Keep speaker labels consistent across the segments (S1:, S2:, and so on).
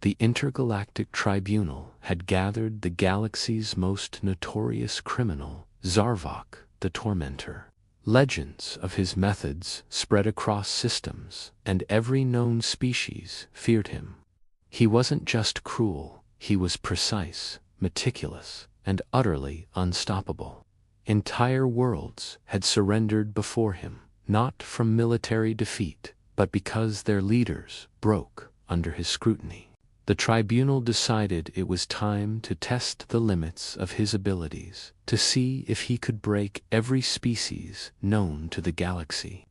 S1: The Intergalactic Tribunal had gathered the galaxy's most notorious criminal, Zarvok the Tormentor. Legends of his methods spread across systems, and every known species feared him. He wasn't just cruel, he was precise, meticulous, and utterly unstoppable. Entire worlds had surrendered before him, not from military defeat, but because their leaders broke under his scrutiny. The tribunal decided it was time to test the limits of his abilities, to see if he could break every species known to the galaxy.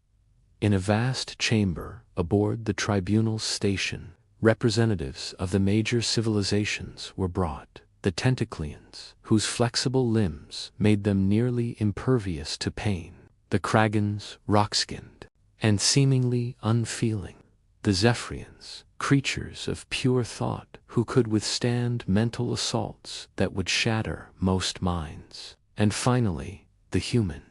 S1: In a vast chamber aboard the tribunal's station, representatives of the major civilizations were brought. The Tentaclians, whose flexible limbs made them nearly impervious to pain. The Kragans, rock-skinned and seemingly unfeeling. The Zephyrians, creatures of pure thought who could withstand mental assaults that would shatter most minds. And finally, the human.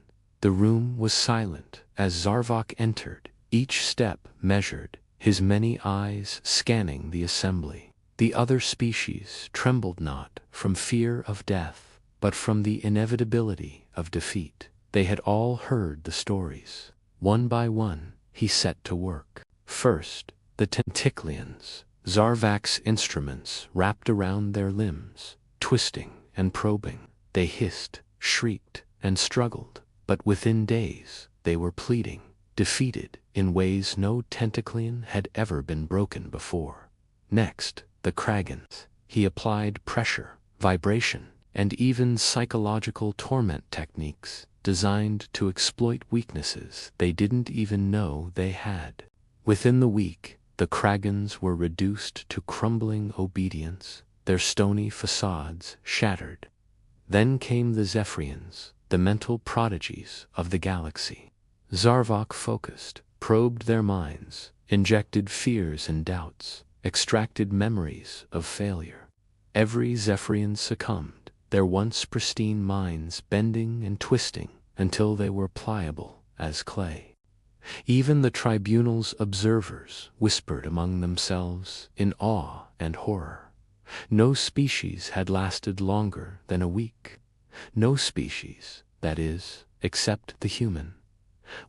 S1: The room was silent as Zarvok entered, each step measured, his many eyes scanning the assembly. The other species trembled not from fear of death, but from the inevitability of defeat. They had all heard the stories. One by one, he set to work. First, the Tentaclians, Zarvok's instruments wrapped around their limbs, twisting and probing. They hissed, shrieked, and struggled, but within days they were pleading, defeated in ways no Tentaclian had ever been broken before. Next, the Kragans. He applied pressure, vibration, and even psychological torment techniques designed to exploit weaknesses they didn't even know they had. Within the week, the Kragans were reduced to crumbling obedience, their stony facades shattered. Then came the Zephyrians, the mental prodigies of the galaxy. Zarvok focused, probed their minds, injected fears and doubts, extracted memories of failure. Every Zephyrian succumbed, their once pristine minds bending and twisting until they were pliable as clay. Even the tribunal's observers whispered among themselves in awe and horror. No species had lasted longer than a week. No species, that is, except the human.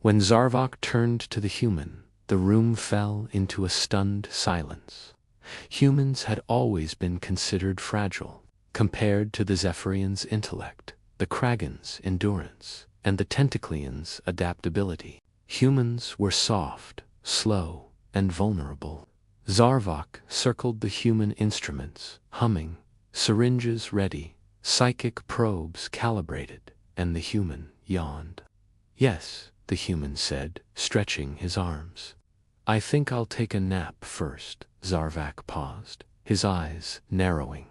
S1: When Zarvok turned to the human, the room fell into a stunned silence. Humans had always been considered fragile, compared to the Zephyrians' intellect, the Kragans' endurance, and the Tentaclians' adaptability. Humans were soft, slow, and vulnerable. Zarvok circled the human instruments, humming, syringes ready, psychic probes calibrated, and the human yawned. "Yes," the human said, stretching his arms. "I think I'll take a nap first." Zarvok paused, his eyes narrowing.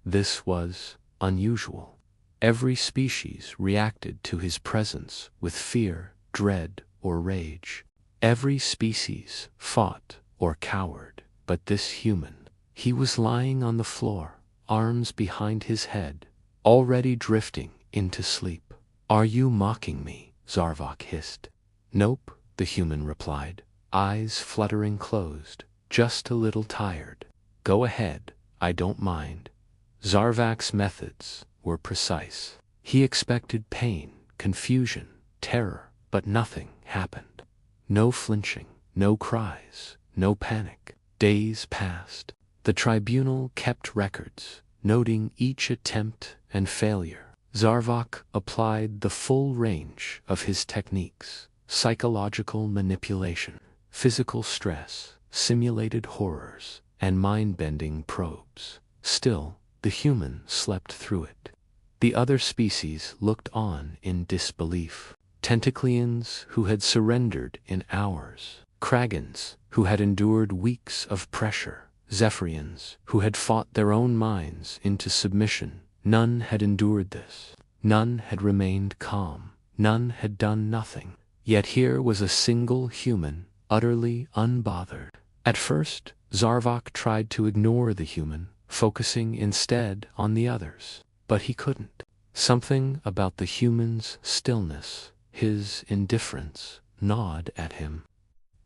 S1: This was unusual. Every species reacted to his presence with fear, dread, or rage. Every species fought or cowered, but this human, he was lying on the floor, arms behind his head, already drifting into sleep. "Are you mocking me?" Zarvok hissed. "Nope," the human replied, eyes fluttering closed, "just a little tired. Go ahead, I don't mind." Zarvok's methods were precise. He expected pain, confusion, terror, but nothing happened. No flinching, no cries, no panic. Days passed. The tribunal kept records, noting each attempt and failure. Zarvok applied the full range of his techniques: psychological manipulation, physical stress, simulated horrors, and mind-bending probes. Still, the human slept through it. The other species looked on in disbelief. Tentaclians who had surrendered in hours, Kragans who had endured weeks of pressure, Zephyrians who had fought their own minds into submission. None had endured this. None had remained calm. None had done nothing. Yet here was a single human, utterly unbothered. At first, Zarvok tried to ignore the human, focusing instead on the others. But he couldn't. Something about the human's stillness, his indifference, gnawed at him.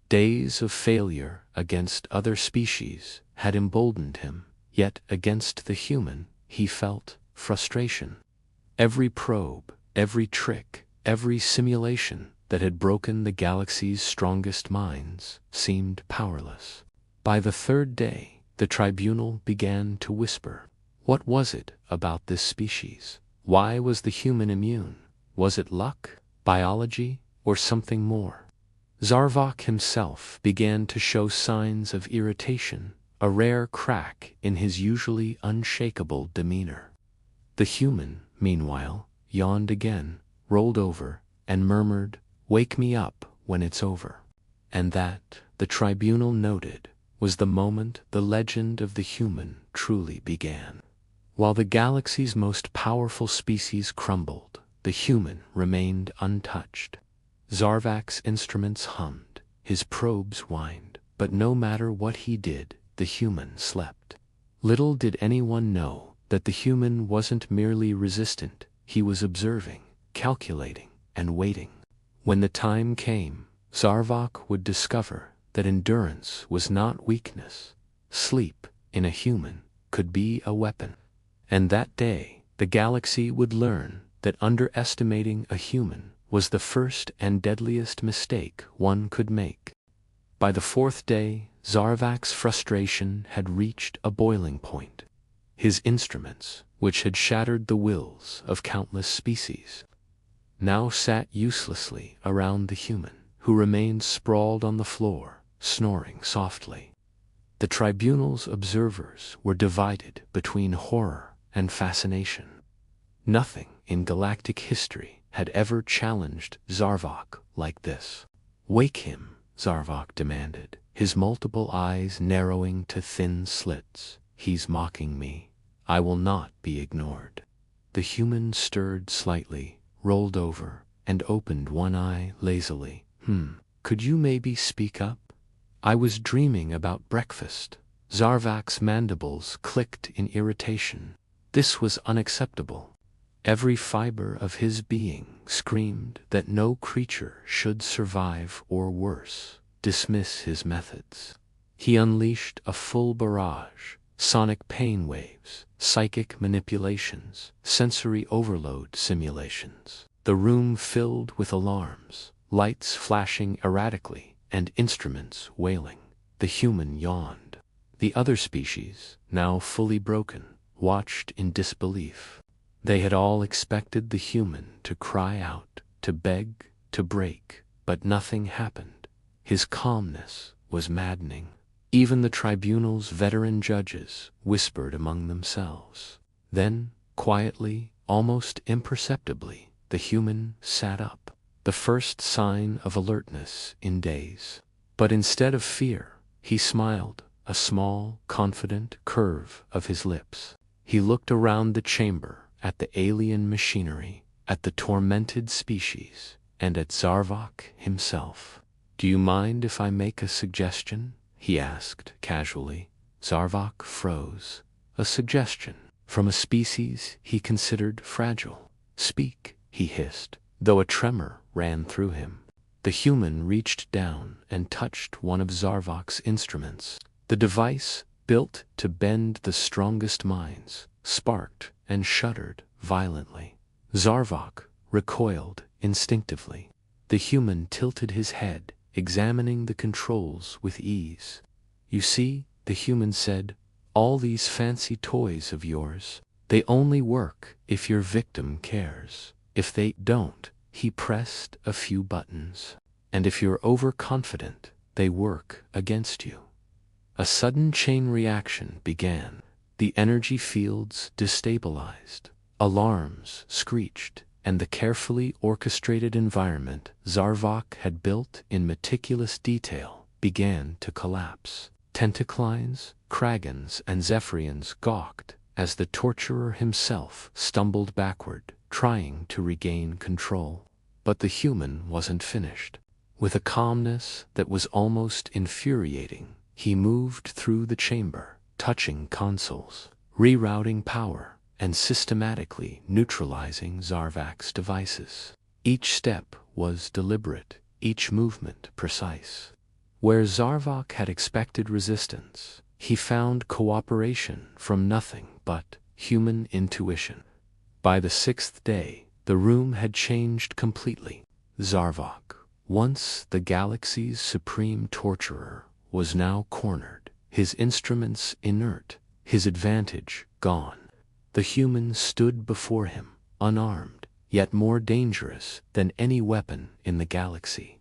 S1: Days of failure against other species had emboldened him, yet against the human he felt frustration. Every probe, every trick, every simulation that had broken the galaxy's strongest minds seemed powerless. By the third day, the tribunal began to whisper. What was it about this species? Why was the human immune? Was it luck, biology, or something more? Zarvok himself began to show signs of irritation, a rare crack in his usually unshakable demeanor. The human, meanwhile, yawned again, rolled over, and murmured, "Wake me up when it's over." And that, the tribunal noted, was the moment the legend of the human truly began. While the galaxy's most powerful species crumbled, the human remained untouched. Zarvak's instruments hummed, his probes whined, but no matter what he did, the human slept. Little did anyone know that the human wasn't merely resistant, he was observing, calculating, and waiting. When the time came, Zarvok would discover that endurance was not weakness. Sleep, in a human, could be a weapon. And that day, the galaxy would learn that underestimating a human was the first and deadliest mistake one could make. By the fourth day, Zarvak's frustration had reached a boiling point. His instruments, which had shattered the wills of countless species, now sat uselessly around the human, who remained sprawled on the floor, snoring softly. The tribunal's observers were divided between horror and fascination. Nothing in galactic history had ever challenged Zarvok like this. "Wake him," Zarvok demanded, his multiple eyes narrowing to thin slits. "He's mocking me. I will not be ignored." The human stirred slightly, rolled over, and opened one eye lazily. Could you maybe speak up? I was dreaming about breakfast." Zarvak's mandibles clicked in irritation. This was unacceptable. Every fiber of his being screamed that no creature should survive or worse, dismiss his methods. He unleashed a full barrage, sonic pain waves, psychic manipulations, sensory overload simulations. The room filled with alarms, lights flashing erratically, and instruments wailing. The human yawned. The other species, now fully broken, watched in disbelief. They had all expected the human to cry out, to beg, to break, but nothing happened. His calmness was maddening. Even the tribunal's veteran judges whispered among themselves. Then, quietly, almost imperceptibly, the human sat up, the first sign of alertness in days. But instead of fear, he smiled, a small, confident curve of his lips. He looked around the chamber, at the alien machinery, at the tormented species, and at Zarvok himself. "Do you mind if I make a suggestion?" he asked casually. Zarvok froze. A suggestion from a species he considered fragile. "Speak," he hissed, though a tremor ran through him. The human reached down and touched one of Zarvok's instruments. The device, built to bend the strongest minds, sparked and shuddered violently. Zarvok recoiled instinctively. The human tilted his head, examining the controls with ease. "You see," the human said, "all these fancy toys of yours, they only work if your victim cares. If they don't," he pressed a few buttons, "and if you're overconfident, they work against you." A sudden chain reaction began. The energy fields destabilized. Alarms screeched, and the carefully orchestrated environment Zarvok had built in meticulous detail began to collapse. Tentaclines, Kragans, and Zephyrians gawked as the torturer himself stumbled backward, trying to regain control. But the human wasn't finished. With a calmness that was almost infuriating, he moved through the chamber, touching consoles, rerouting power, and systematically neutralizing Zarvak's devices. Each step was deliberate, each movement precise. Where Zarvok had expected resistance, he found cooperation from nothing but human intuition. By the 6th day, the room had changed completely. Zarvok, once the galaxy's supreme torturer, was now cornered, his instruments inert, his advantage gone. The human stood before him, unarmed, yet more dangerous than any weapon in the galaxy.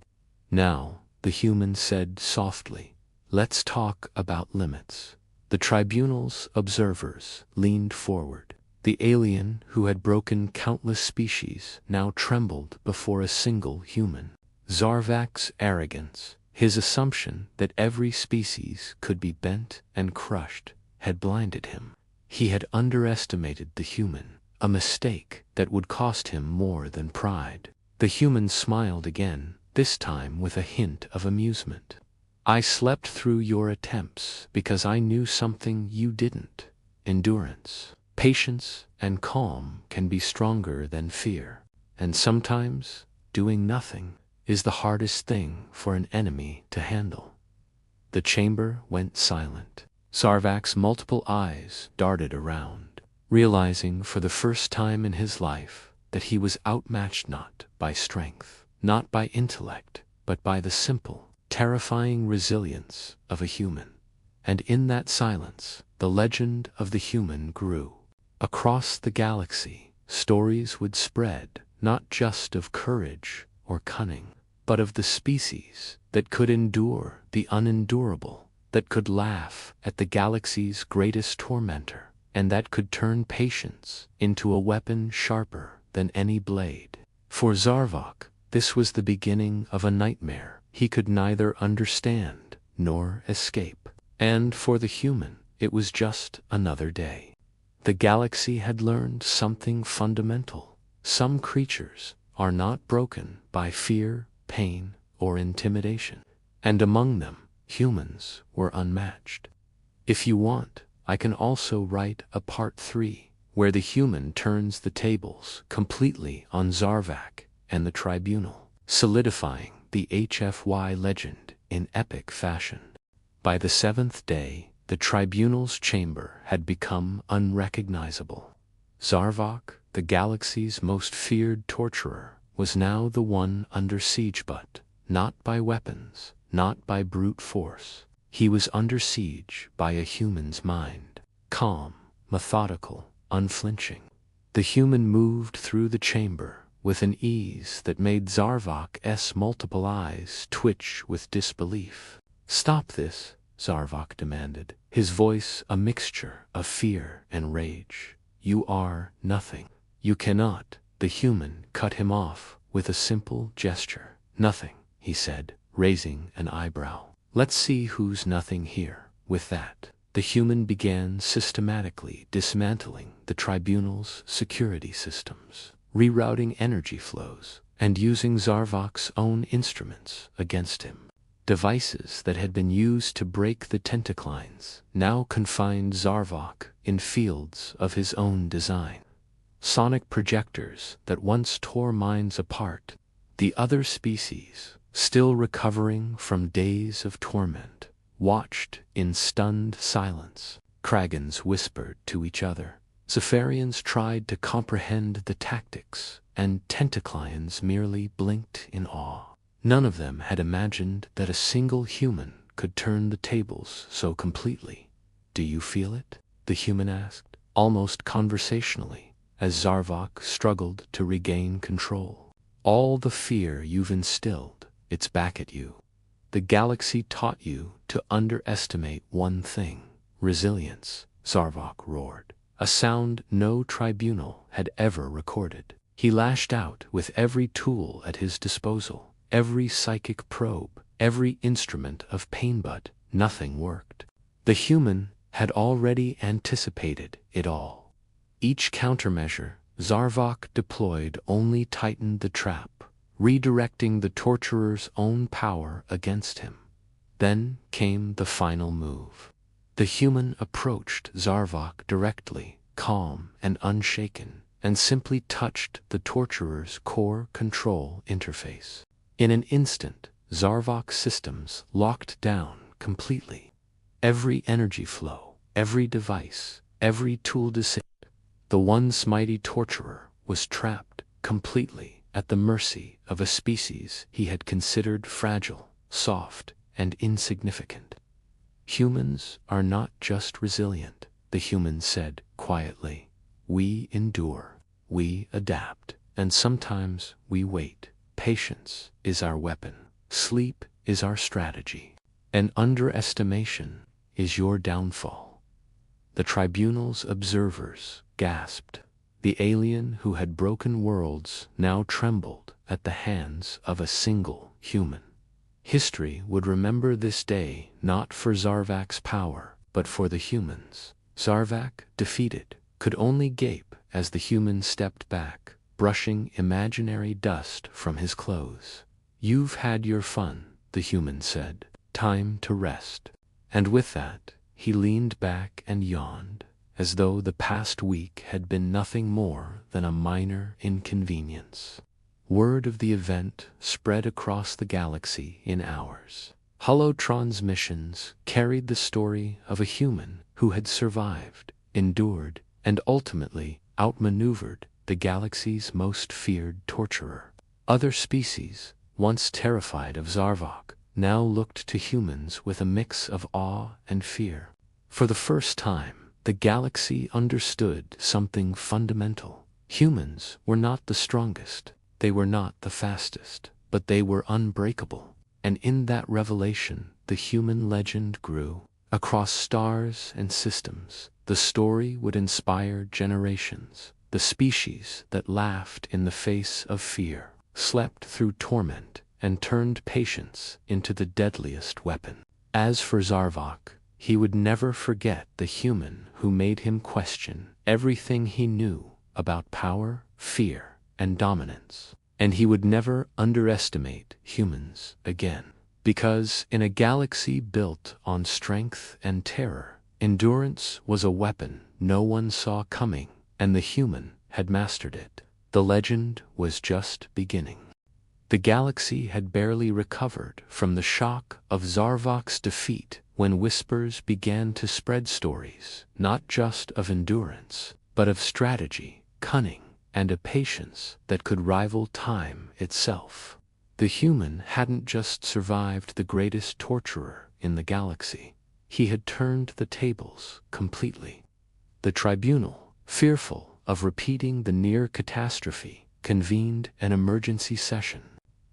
S1: Now, the human said softly, "Let's talk about limits." The tribunal's observers leaned forward. The alien who had broken countless species now trembled before a single human. Zarvak's arrogance, his assumption that every species could be bent and crushed, had blinded him. He had underestimated the human, a mistake that would cost him more than pride. The human smiled again, this time with a hint of amusement. "I slept through your attempts because I knew something you didn't. Endurance, patience, and calm can be stronger than fear. And sometimes, doing nothing is the hardest thing for an enemy to handle." The chamber went silent. Zarvak's multiple eyes darted around, realizing for the first time in his life that he was outmatched not by strength, not by intellect, but by the simple, terrifying resilience of a human. And in that silence, the legend of the human grew. Across the galaxy, stories would spread, not just of courage or cunning, but of the species that could endure the unendurable, that could laugh at the galaxy's greatest tormentor, and that could turn patience into a weapon sharper than any blade. For Zarvok, this was the beginning of a nightmare he could neither understand nor escape. And for the human, it was just another day. The galaxy had learned something fundamental. Some creatures are not broken by fear, pain, or intimidation. And among them, humans were unmatched. If you want, I can also write a part 3, where the human turns the tables completely on Zarvak and the tribunal, solidifying the HFY legend in epic fashion. By the 7th day, the tribunal's chamber had become unrecognizable. Zarvok, the galaxy's most feared torturer, was now the one under siege, but not by weapons, not by brute force. He was under siege by a human's mind, calm, methodical, unflinching. The human moved through the chamber with an ease that made Zarvok's multiple eyes twitch with disbelief. "Stop this," Zarvok demanded, his voice a mixture of fear and rage. "You are nothing. You cannot." The human cut him off with a simple gesture. "Nothing," he said, raising an eyebrow. "Let's see who's nothing here." With that, the human began systematically dismantling the tribunal's security systems, rerouting energy flows, and using Zarvok's own instruments against him. Devices that had been used to break the tentaclines now confined Zarvok in fields of his own design. Sonic projectors that once tore minds apart. The other species, still recovering from days of torment, watched in stunned silence. Kragans whispered to each other. Zephyrians tried to comprehend the tactics, and Tentaclians merely blinked in awe. None of them had imagined that a single human could turn the tables so completely. "Do you feel it?" the human asked, almost conversationally, as Zarvok struggled to regain control. "All the fear you've instilled, it's back at you. The galaxy taught you to underestimate one thing, resilience," Zarvok roared, a sound no tribunal had ever recorded. He lashed out with every tool at his disposal, every psychic probe, every instrument of pain, but nothing worked. The human had already anticipated it all. Each countermeasure Zarvok deployed only tightened the trap, redirecting the torturer's own power against him. Then came the final move. The human approached Zarvok directly, calm and unshaken, and simply touched the torturer's core control interface. In an instant, Zarvok's systems locked down completely. Every energy flow, every device, every tool disabled. The once mighty torturer was trapped completely at the mercy of a species he had considered fragile, soft, and insignificant. Humans are not just resilient, the human said quietly. We endure, we adapt, and sometimes we wait. Patience is our weapon. Sleep is our strategy. And underestimation is your downfall. The tribunal's observers gasped. The alien who had broken worlds now trembled at the hands of a single human. History would remember this day not for Zarvok's power, but for the humans. Zarvok, defeated, could only gape as the human stepped back, brushing imaginary dust from his clothes. You've had your fun, the human said. Time to rest. And with that, he leaned back and yawned, as though the past week had been nothing more than a minor inconvenience. Word of the event spread across the galaxy in hours. Holotransmissions carried the story of a human who had survived, endured, and ultimately outmaneuvered the galaxy's most feared torturer. Other species, once terrified of Zarvok, now looked to humans with a mix of awe and fear. For the first time, the galaxy understood something fundamental. Humans were not the strongest, they were not the fastest, but they were unbreakable. And in that revelation, the human legend grew. Across stars and systems, the story would inspire generations. The species that laughed in the face of fear, slept through torment, and turned patience into the deadliest weapon. As for Zarvok, he would never forget the human who made him question everything he knew about power, fear, and dominance. And he would never underestimate humans again. Because in a galaxy built on strength and terror, endurance was a weapon no one saw coming, and the human had mastered it. The legend was just beginning. The galaxy had barely recovered from the shock of Zarvok's defeat when whispers began to spread stories, not just of endurance, but of strategy, cunning, and a patience that could rival time itself. The human hadn't just survived the greatest torturer in the galaxy. He had turned the tables completely. The tribunal, fearful of repeating the near catastrophe, convened an emergency session.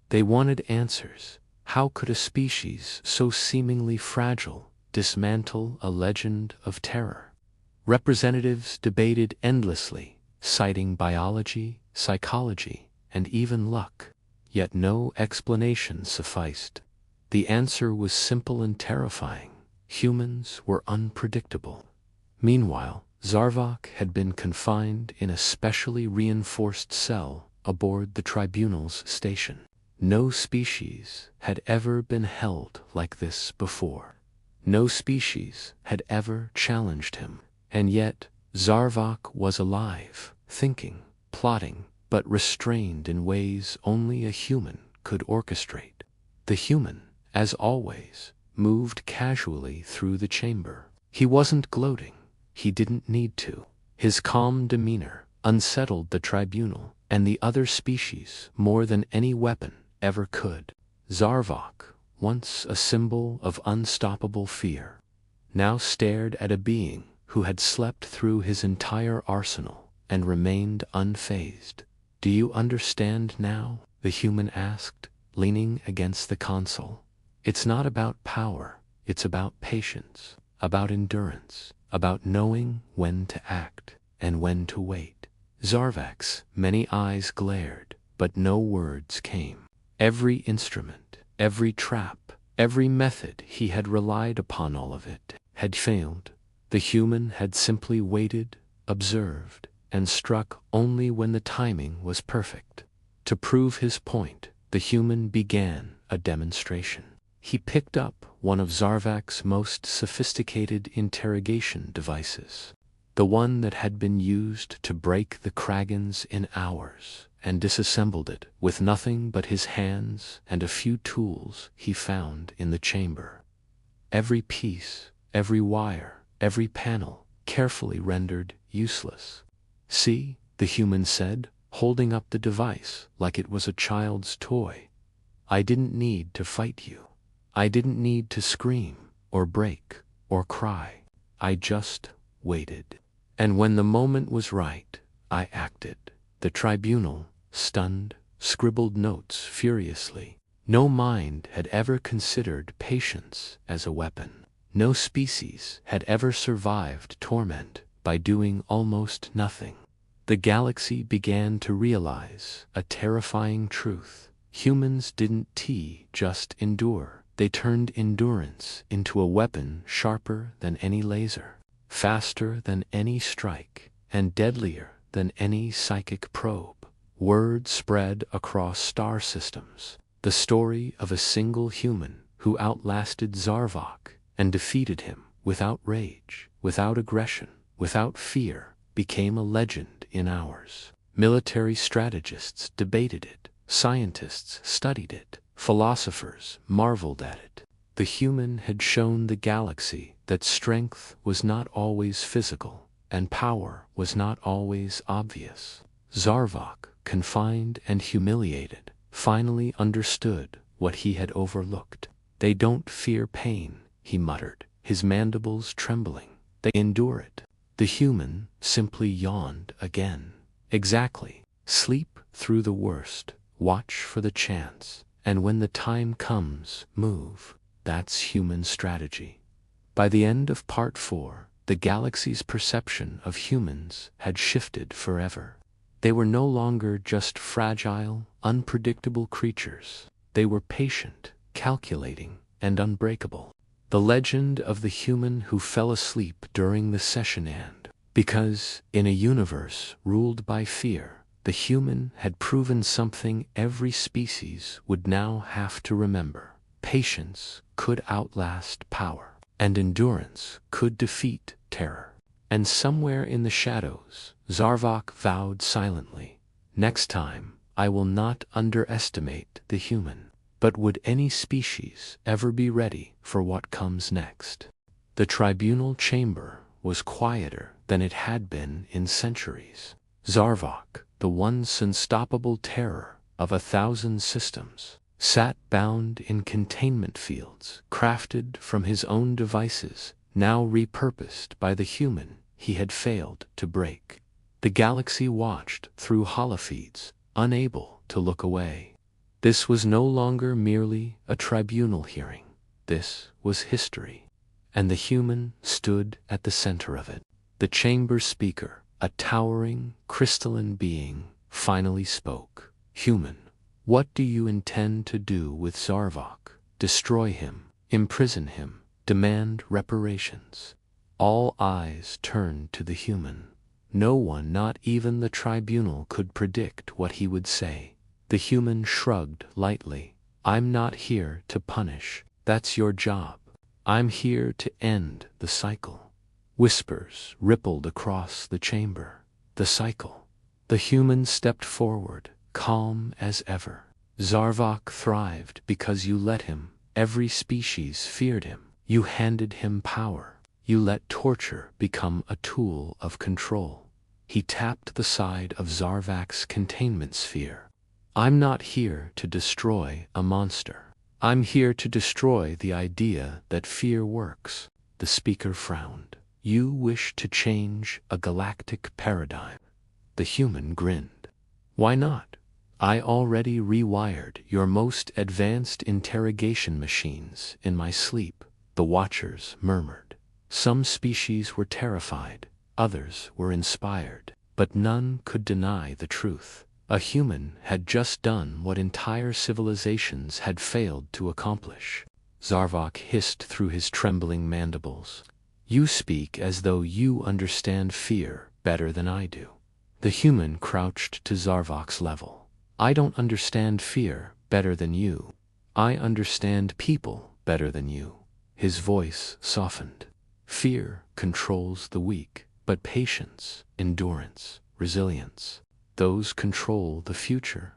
S1: They wanted answers. How could a species so seemingly fragile dismantle a legend of terror? Representatives debated endlessly, citing biology, psychology, and even luck. Yet no explanation sufficed. The answer was simple and terrifying. Humans were unpredictable. Meanwhile, Zarvok had been confined in a specially reinforced cell aboard the tribunal's station. No species had ever been held like this before. No species had ever challenged him. And yet, Zarvok was alive, thinking, plotting, but restrained in ways only a human could orchestrate. The human, as always, moved casually through the chamber. He wasn't gloating. He didn't need to. His calm demeanor unsettled the tribunal and the other species more than any weapon ever could. Zarvok, once a symbol of unstoppable fear, now stared at a being who had slept through his entire arsenal and remained unfazed. Do you understand now? The human asked, leaning against the console. It's not about power, it's about patience, about endurance, about knowing when to act and when to wait. Zarvok's many eyes glared, but no words came. Every instrument, every trap, every method he had relied upon, all of it had failed. The human had simply waited, observed, and struck only when the timing was perfect. To prove his point, the human began a demonstration. He picked up one of Zarvok's most sophisticated interrogation devices, the one that had been used to break the Kragans in hours, and disassembled it with nothing but his hands and a few tools he found in the chamber. Every piece, every wire, every panel, carefully rendered useless. "See," the human said, holding up the device like it was a child's toy. "I didn't need to fight you. I didn't need to scream, or break, or cry. I just waited. And when the moment was right, I acted." The tribunal, stunned, scribbled notes furiously. No mind had ever considered patience as a weapon. No species had ever survived torment by doing almost nothing. The galaxy began to realize a terrifying truth. Humans didn't just endure. They turned endurance into a weapon sharper than any laser, faster than any strike, and deadlier than any psychic probe. Word spread across star systems. The story of a single human who outlasted Zarvok and defeated him without rage, without aggression, without fear, became a legend in ours. Military strategists debated it, scientists studied it, philosophers marveled at it. The human had shown the galaxy that strength was not always physical, and power was not always obvious. Zarvok, confined and humiliated, finally understood what he had overlooked. "They don't fear pain," he muttered, his mandibles trembling. "They endure it." The human simply yawned again. "Exactly. Sleep through the worst, watch for the chance, and when the time comes, move." That's human strategy. By the end of Part 4, the galaxy's perception of humans had shifted forever. They were no longer just fragile, unpredictable creatures. They were patient, calculating, and unbreakable. The legend of the human who fell asleep during the session end. Because, in a universe ruled by fear, the human had proven something every species would now have to remember. Patience could outlast power, and endurance could defeat terror. And somewhere in the shadows, Zarvok vowed silently, "Next time, I will not underestimate the human." But would any species ever be ready for what comes next? The tribunal chamber was quieter than it had been in centuries. Zarvok, the once unstoppable terror of 1,000 systems, sat bound in containment fields crafted from his own devices, now repurposed by the human he had failed to break. The galaxy watched through holofeeds, unable to look away. This was no longer merely a tribunal hearing. This was history, and the human stood at the center of it. The chamber speaker, a towering, crystalline being, finally spoke. "Human, what do you intend to do with Zarvok? Destroy him, imprison him, demand reparations?" All eyes turned to the human. No one, not even the tribunal, could predict what he would say. The human shrugged lightly. "I'm not here to punish. That's your job. I'm here to end the cycle." Whispers rippled across the chamber. The cycle. The human stepped forward, calm as ever. "Zarvok thrived because you let him. Every species feared him. You handed him power. You let torture become a tool of control." He tapped the side of Zarvok's containment sphere. "I'm not here to destroy a monster. I'm here to destroy the idea that fear works." The speaker frowned. "You wish to change a galactic paradigm." The human grinned. "Why not? I already rewired your most advanced interrogation machines in my sleep." The watchers murmured. Some species were terrified, others were inspired, but none could deny the truth. A human had just done what entire civilizations had failed to accomplish. Zarvok hissed through his trembling mandibles. "You speak as though you understand fear better than I do." The human crouched to Zarvok's level. "I don't understand fear better than you. I understand people better than you." His voice softened. "Fear controls the weak, but patience, endurance, resilience, Those control the future.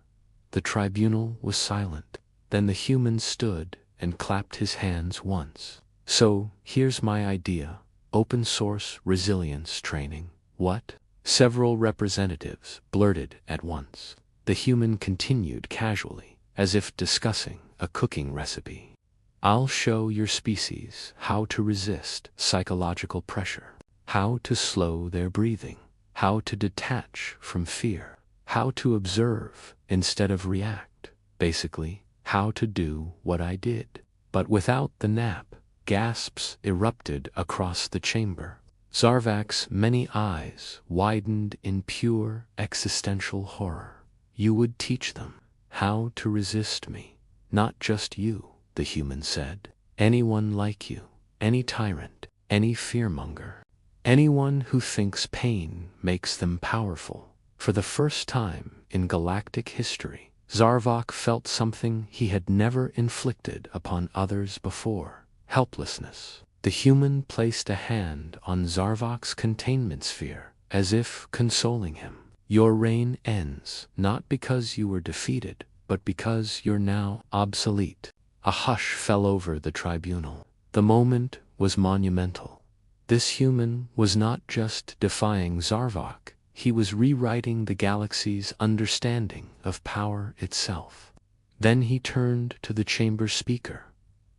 S1: The tribunal was silent. Then the human stood and clapped his hands once. So, here's my idea. Open source resilience training. What? Several representatives blurted at once. The human continued casually, as if discussing a cooking recipe. I'll show your species how to resist psychological pressure, how to slow their breathing, how to detach from fear, how to observe instead of react, basically, how to do what I did. But without the nap, gasps erupted across the chamber. Zarvak's many eyes widened in pure existential horror. You would teach them how to resist me. Not just you, the human said. Anyone like you, any tyrant, any fearmonger, anyone who thinks pain makes them powerful. For the first time in galactic history, Zarvak felt something he had never inflicted upon others before: helplessness. The human placed a hand on Zarvak's containment sphere, as if consoling him. Your reign ends, not because you were defeated, but because you're now obsolete. A hush fell over the tribunal. The moment was monumental. This human was not just defying Zarvak, he was rewriting the galaxy's understanding of power itself. Then he turned to the chamber speaker.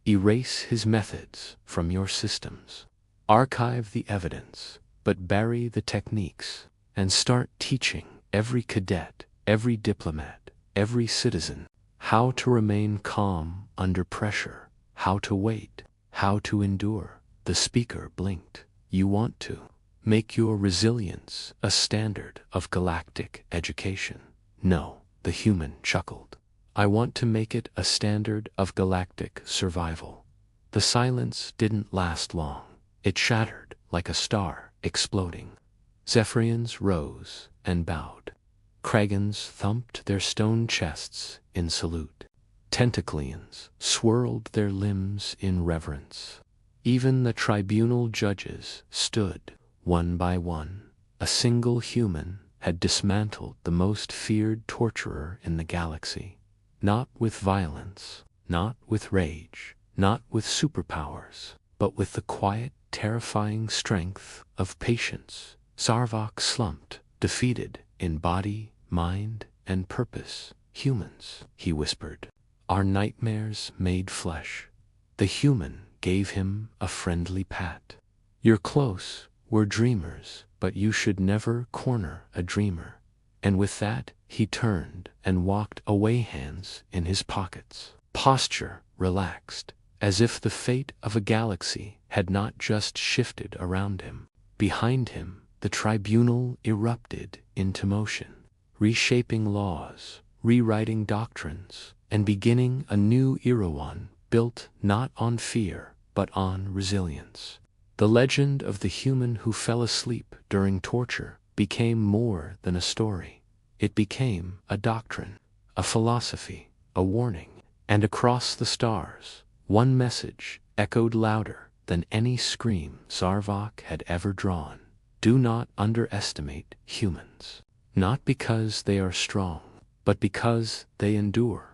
S1: Erase his methods from your systems. Archive the evidence, but bury the techniques, and start teaching every cadet, every diplomat, every citizen how to remain calm under pressure, how to wait, how to endure. The speaker blinked. You want to make your resilience a standard of galactic education? No, the human chuckled. I want to make it a standard of galactic survival. The silence didn't last long. It shattered like a star exploding. Zephyrians rose and bowed. Kragans thumped their stone chests in salute. Tentacleans swirled their limbs in reverence. Even the tribunal judges stood, one by one. A single human had dismantled the most feared torturer in the galaxy. Not with violence, not with rage, not with superpowers, but with the quiet, terrifying strength of patience. Zarvak slumped, defeated in body, mind, and purpose. Humans, he whispered, are nightmares made flesh. The human gave him a friendly pat. You're close, we're dreamers, but you should never corner a dreamer. And with that, he turned and walked away, hands in his pockets. Posture relaxed, as if the fate of a galaxy had not just shifted around him. Behind him, the tribunal erupted into motion, reshaping laws, rewriting doctrines, and beginning a new era, one built not on fear, but on resilience. The legend of the human who fell asleep during torture became more than a story. It became a doctrine, a philosophy, a warning. And across the stars, one message echoed louder than any scream Zarvak had ever drawn. Do not underestimate humans. Not because they are strong, but because they endure.